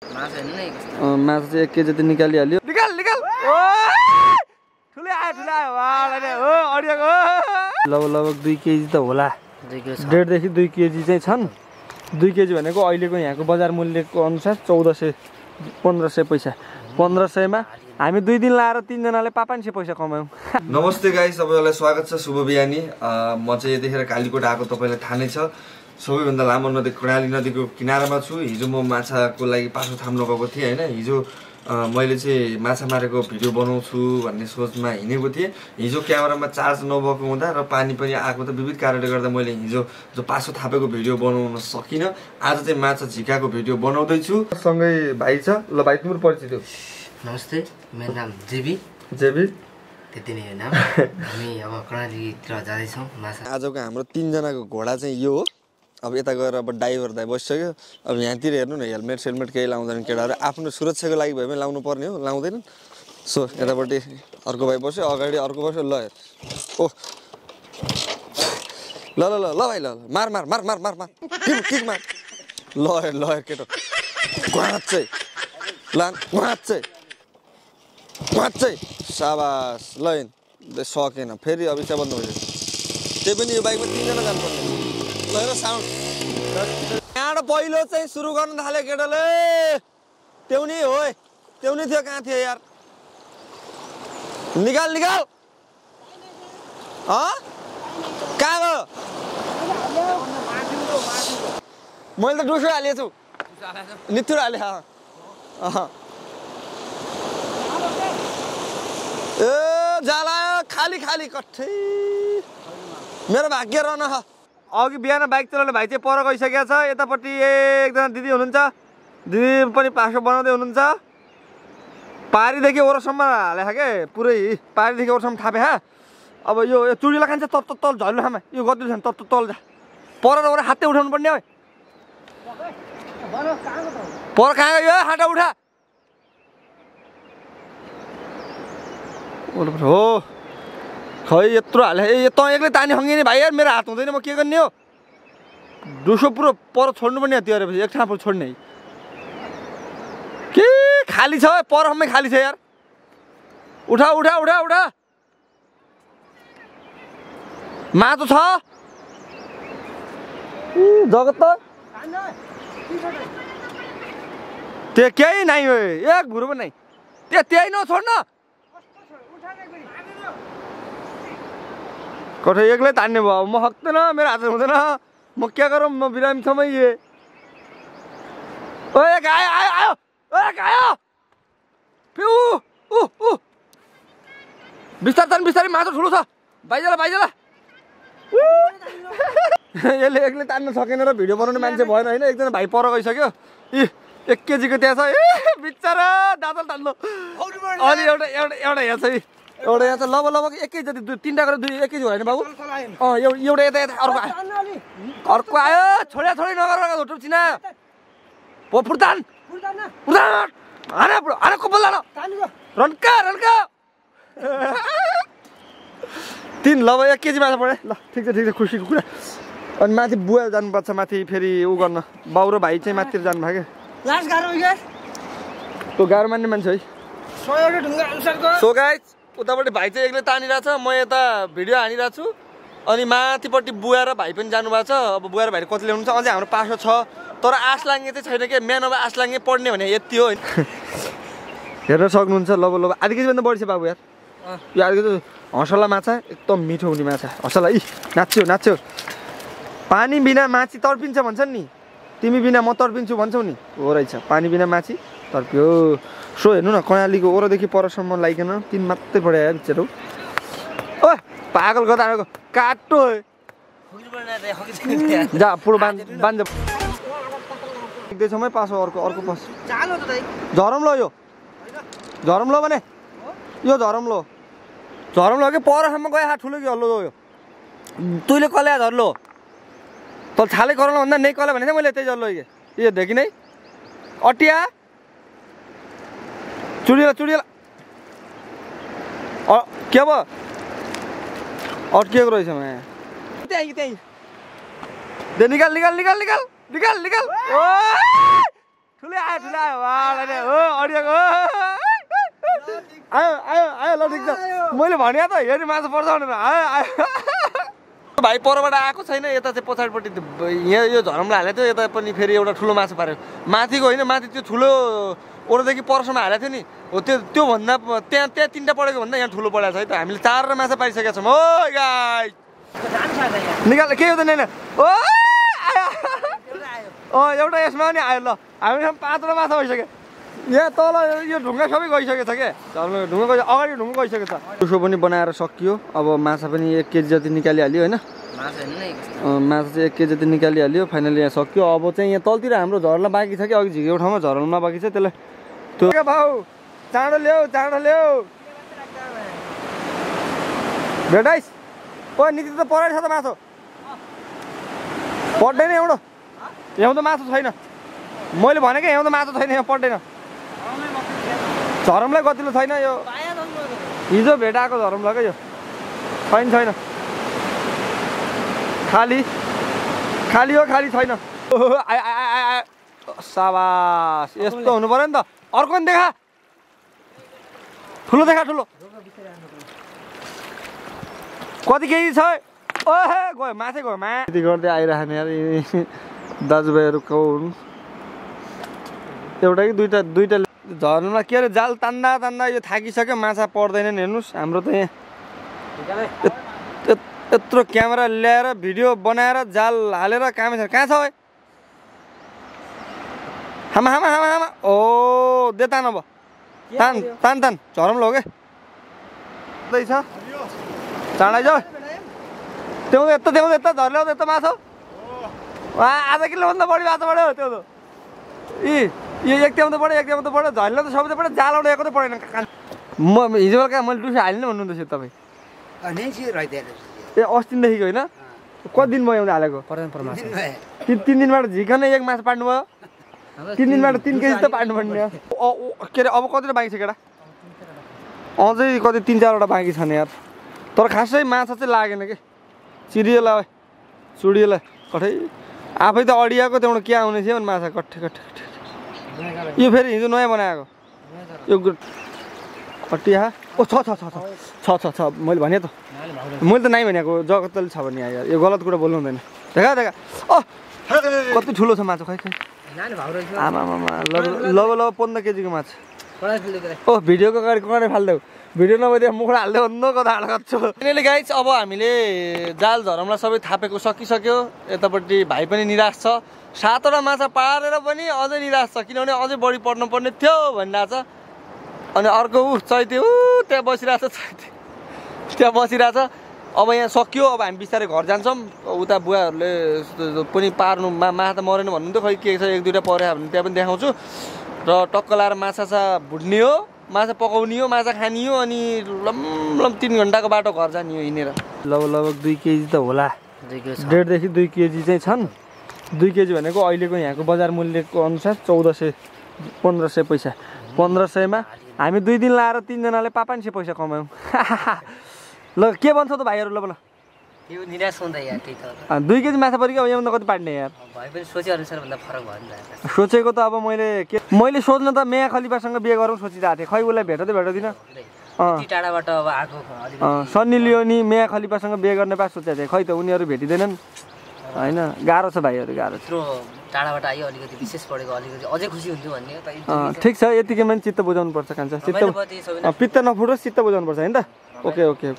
माछा हेर्नु नै कस्तो माछा चाहिँ 1 केजी जति निकालिहाल्यो निकाल निकाल ठुलै आयो वाले हो अडिएको लगभग 2 केजी त होला 1.5 देखि 2 केजी चाहिँ छन् 2 केजी भनेको अहिलेको यहाँको बजार मूल्यको अनुसार 1400-1500 पैसा 1500 मा हामी 2 दिन लाएर 3 जनाले 500 पैसा कमायौं नमस्ते गाइस सबैलाई स्वागत छ शुभ बिहानी म चाहिँ यतिखेर कालीकोट आएको तपाईलाई थाहा नै छ सबैभन्दा लामो नदी कर्णाली नदीको किनारामा छु हिजो म माछाको लागि पासो थाम्न गएको थिएँ हैन हिजो मैले चाहिँ माछा मारेको भिडियो बनाउँछु भन्ने सोचमा हिँडेको थिएँ हिजो क्यामेरामा चार्ज नभएको हुँदा र पानी पनि आएको त विविध कारणले गर्दा मैले हिजो जो पासो थापेको भिडियो बनाउन सकिनँ आज चाहिँ माछा झिकाको भिडियो बनाउँदै छु सँगै भाइ छ ल भाइ तिम्रो परिचय दिऊ नमस्ते मेरो नाम जेबी त्यति नै हो नाम हामी अब कर्णालीतिर जाँदै छौं माछा आजको हाम्रो 3 जनाको घोडा चाहिँ यो हो अब यता गएर अब ड्राइभर दाइ बसिसक्यो अब यहाँतिर हेर्नु न हेलमेट केही लाउँदैन केटाहरू आफ्नो सुरक्षाको लागि भए पनि लाउनु पर्ने हो लाउँदैन सो यतापट्टि अर्को भाइ बस्यो अगाडि अर्को बस्यो ल हेर ओ ल ल ल ल भाइ ल मार मार मार मार मार मार किक मार ल हेर केटो घाँच्चै लान घाँच्चै साबास ल सकेन फेरि अब इच्छा बन्द भइसक्यो त्यही पनि यो बाइकमा 3 जना जानुपर्छ ल हेर साउन्ड यहाँबाट पहिलो चाहिँ सुरु गर्न थाल्यो केटाले ट्याउनी हो ट्याउनी थियो कहाँ थियो यार निकाल कहाँ गयो मैले त डुसो हालेको छु निथुर हाले ए जाला खाली कठै मेरो भाग्य रहन अघि बिहान बाइक चलाउने भाइ चाहिँ पर गइसकेको छ यतापट्टि एकजना दिदी हुनुहुन्छ दिदी पनि पासो बनाउँदै हुनुहुन्छ पारीदेखि ओरसम्म हालेछ के पुरै पारीदेखि ओरसम्म थापे अब यो चुडीलाई खान्छ तल झल्नु खामा यो गद्दु छ तल जा पर र हातै उठाउनु पर्ने हो पर कहाँ गयो हाटा उठा हो खै यत्रो हाले ए त एक्लै तानी हङ्गिने भाइ यार मेरो हात हुँदैन म के गर्ने हो दुसो पुरो पर छोड्नु पर्ने त्यो अरेपछि एक ठाउँ छोड्ने के खाली छ पर हम्मै खाली छ यार उठा माछा छ जगत त त्यो केही नै हो एक भुरो पनि नै त्यही नछोड्न कठै एक्लै तान्ने भयो म सक्दैन मेरो हात हुँदैन म क्या गरौँ म बिरामी छ मैले ओए आयो बिस्तारै माछा ठुलो छ बाइजला यसले एक्लै तान्न सकेन र भिडियो बनाउने मान्छे भएन होइन एकजना भाइ पर गइसक्यो 1 केजीको त्यहाँ छ ए बिचरा दादल तान्नु अनि एउटा यहाँ छ एउटा यहाँ चाहिँ लगभग 1 केजी जति 3टा गरेर 1 केजी होइन बाबु एउटा यता अर्को आयो छोडे नगर चिना फुर्तान आने को बोला रन्का 3 ल 1 केजी माछा पढे ल ठिक छ खुसीको कुरा अनि माथि बुवा जानुपर्छ माथि फेरि उ गर्न बाउ र भाइ चाहिँ माथि जानु भयो त्यो गाह्रो मान्ने मान्छे है सो गाइस उतापट्टि भाइ चाहिँ एक्लै तानिरहेछ म यता भिडियो हानिरहेको छु अनि माथिपट्टि बुवा र भाइ पनि जानुभएको छ अब बुवा र भाइले कति ल्याउनुहुन्छ अझै हाम्रो पासो छ तर आश लाग्ने चाहिँ छैन कि म्यान अब आश लाग्ने पढ्ने भने यति हो हेर्न सक्नुहुन्छ लगभग आधी केजीभन्दा बढी छ बाबु यार यो आधी केजी हँसला माछा एकदम मिठो हुने माछा हँसला नाच्यो पानी बिना माछी तर्पिन्छ भन्छन् नि तिमी बिना म तर्पिन्छु भन्छौ नि हो रहेछ पानी बिना माछी तर्पियो सो हेर्नु न कर्णालीको ओरदेखि परसम्म लागिकन 3 मात्रै पढायो बिचरा ओ पागल गदाको काटो जा पुरो बान्द देख्दैछमै पासो अर्को पास झरम लो भने यो झरम लो के परसम्म गयो ठुलो कि हल्लो यो तैँले कल्या झर्लो त छाले गरौँ भन्दा नै कला भने चाहिँ मैले त्यही झर्लो यो देखि नै अटिया चुडिला के भयो अड्किएको रहेछ त्यहीँ निकाल ठुलै आयो वाले हो अडियोको आयो आयो आयो ल ठिक छ मैले भने त हेरि माछा पर्छ भनेर आयो आयो भाइ परबाट आएको छैन यता चाहिँ पछाडिपट्टि यहाँ यो झरमलाई हालेको थियो यता पनि फेरि एउटा ठुलो माछा पार्यो माथिको होइन माथि त्यो ठुलो ओरदेखि परसम्म हालेको थियो नि हो त्यो भन्दा त्यहाँ 3टा पढेको भन्दा यहाँ ठुलो पढेको छ है त हामीले 4 माछा पाइसकेका छौँ ओ गाइस निकाल के हो त नैन ओ एउटा यसमा पनि आयो ल हामीसँग 5वटा माछा भइसक्यो यहाँ तल यो ढुङ्गा सबै गइसकेको छ क्या ढुङ्गा अगाडि ढुङ्गा गइसकेको छ टुसो पनि बनाएर सकियो अब माछा पनि 1 केजी जति निकालिहाल्यो होइन माछा चाहिँ 1 केजी जति निकालिहाल्यो फाइनली यहाँ सक्यो अब चाहिँ यहाँ तलतिर हाम्रो झरला बाँकी छ कि अघि झिकेको ठाउँमा झरलमा बाँकी छ त्यसलाई त्यो भाउ चाँडो ल्याऊ भेटाइस ओ नीति त परेछ त माछा पर्दैन एउटा यहाँ त माछा छैन मैले भनेको यहाँ त माछा छैन यहाँ पर्दैन झरमलाई गतिलो छैन यो हिजो भेटाएको झरमलाई क्या यो छैन खाली हो खाली छैन साबास यस्तो हुनु पर्यो नि त अर्को पनि देखा ठुलो कति केजी छ ओहे गयो माछै गयो यति गर्दै आइरहने यार दाजुभाइहरू को हुन् एउटा कि दुईटा झर्नुमा के अरे जाल तान्दा यो थाकिसक्यो माछा पर्दैन हेर्नुहोस् हाम्रो त यहाँ यत्रो क्यामेरा ल्याएर भिडियो बनाएर जाल हालेर कहाँ छ है हामा ओ दे तान अब तान झरम लो के छ चाँडै जाऊ त्यो यता झर्ल्याउ त यता माछा आधा किलोभन्दा बढी माछा बढ्यो त्यो त यो एक ट्याउँ त बढ्यो झर्ला त सबै त बढ्यो जाल एउटा एक परेन म हिजो बेलुका मैले टुसो हालिनँ भन्नुहुँदैछ तपाईँ ए अस्तिदेखिको होइन कति दिन भयो हालेको 3 दिनबाट झिकन एक माछा पाड्नु भयो 3 दिनबाट 3 केजी त पाड्नु पर्ने के अरे अब कतिवटा बाँकी छ केटा अझै कति 3-4वटा बाँकी छन् यार तर खासै माछा चाहिँ लागेन कि चिरियोलाई कठै आफै त अडियाको त्यहाँबाट के आउने थियो भने माछा कट्ठे यो फेरि हिजो नयाँ बनाएको यो कटिया ओ छ मैले भने त मैले त नाइ भनेको जगतले छ भने यार यो गलत कुरा बोल्नु हुँदैन देखा कति ठुलो छ माछा खै आमा ल 15 केजीको माछा ओ भिडियोको अगाडि कहाँ फाल्देऊ भिडियो नभए मुखडा हाल्दै भन्नु कता हाल्छु अहिले गाइस अब हामीले जाल झरमलाई सबै थापेको सकिसक्यो यतापट्टि भाइ पनि निराश छ 7वटा माछा पारेर पनि अझै निराश छ किनभने अझै बढी पर्नु पर्ने थियो भनिरहेछ अनि अर्को चैते त्यहाँ बसिरहेछ अब यहाँ सकियो अब हामी बिस्तारै घर जान्छौँ उता बुवाहरूले पनि पार्नु माछा त मरेन भन्नुहुन्थ्यो खै के छ 1-2टा पर्यो भने त्यहाँ पनि देखाउँछु र टक्क लाएर माछा भुट्ने हो माछा पकाउने हो माछा खाने हो अनि लम 3 घन्टाको बाटो घर जाने हो हिँडेर लगभग 2 केजी त होला 1.5 देखि 2 केजी चाहिँ छन् 2 केजी भनेको अहिलेको यहाँको बजार मूल्यको अनुसार 1500 पैसा 1500मा हामी 2 दिन लाएर 3 जनाले 500 पैसा कमायौँ ल के भन्छ त भाइहरू ल यो निराश हुँदै यार त्यही त 2 केजी माछा परेको अब यहाँ कति पाड्ने यार भाइ पनि सोचे अनुसार भन्दा फरक भयो नि त सोचेको त अब मैले सोच्न त मेया खलिफासँग बिहे गरौँ सोचिरहेको थिएँ खै उसलाई भेट्दिनँ टाढाबाट अब आएको सन्नी लियोनी मेया खलिफासँग बिहे गर्ने पास सोचेको थिएँ खै त उनीहरू भेटिँदैनन् होइन गाह्रो छ भाइहरू गाह्रो छ टाढाबाट आयो अलिकति विशेष पढेको अलिकति अझै खुसी हुन्थ्यो भन्ने ठिक छ यतिकैमा चित्त बुझाउनु पर्छ कान्छ चित्त पित्त नफुटोस् चित्त बुझाउनु पर्छ होइन त ओके